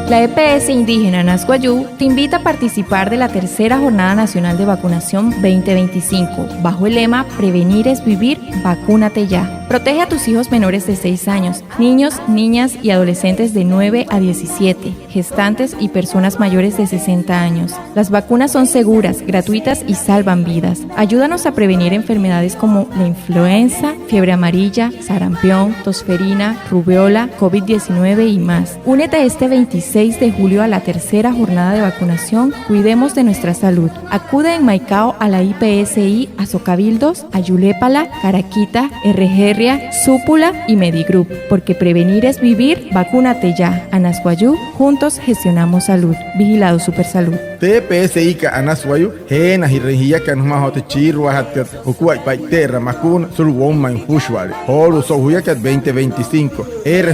La EPS indígena Nasguayú te invita a participar de la tercera Jornada Nacional de Vacunación 2025, bajo el lema Prevenir es vivir, vacúnate ya. Protege a tus hijos menores de 6 años, niños, niñas y adolescentes de 9 a 17, gestantes y personas mayores de 60 años. Las vacunas son seguras, gratuitas y salvan vidas. Ayúdanos a prevenir enfermedades como la influenza, fiebre amarilla, sarampión, tosferina, rubiola, COVID-19 y más. Únete este 26 de julio a la tercera jornada de vacunación. Cuidemos de nuestra salud. Acude en Maicao a la IPSI, a Socabildos, a Yulépala, Caraquita, RG Súpula y Medigroup, porque prevenir es vivir, vacúnate ya. Anasguayú, juntos gestionamos salud. Vigilado Supersalud. TPSI ka Anasguayú, Hena Hirrejía que nos majote chirro a Hukuay Paiterra, Macuna, Surwoma en Hushwale, Holo Sohuya que 2025.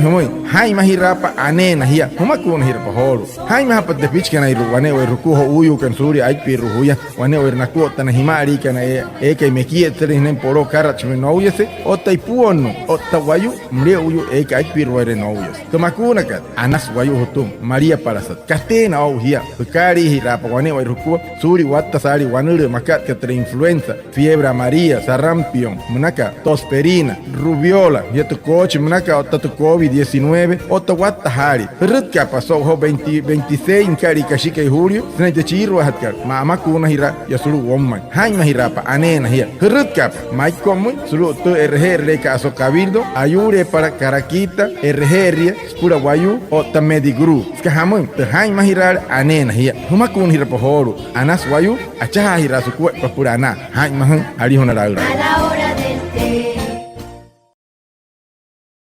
Muy, Jaima Hirapa, Anena, Hia, Humakun Hirpa Holo. Jaima Hapat de Pichkan y Ruaneo, Rukuho Uyu, Kansuri, Aipi Ruhuya, Waneo Ernakota, Nahimari, Kana Eka y Mekietrin en Poro Karachmenoyese, Otaipuono, Otawayu, Mreuyu, Eka Aipi Ruerenoyes. Tomakuna Kat, Anasguayú Hotum, María Parasat, Castena Ohia, Hukari Hirapa, Waneo Ruku, Suri, Watasari, Wanure, Macat, Catra Influenza, Fiebre Amarilla, Sarampión, Munaka, Tosperina, Rubiola, Yeto Coche, Munaka, Otato COVID-19, Otawatahari, Rutka pasó 26 en Caricachika y Julio, Snake Chirro Hatkar, Mamakuna Hira, Yasuru Woman, Jaima Hirapa, Anena Hia, Rutka, Mike Comu, Sulu RG Caso Cabildo, Ayure para Caraquita, RG, Spura Wayu, Otamedigru, Skahamun, Jaima Hirar, Anena Hia, Humakun Hirapahoro, Anas Wayu, Achaha Hira su cuerpo Purana, Jaima Harihonara.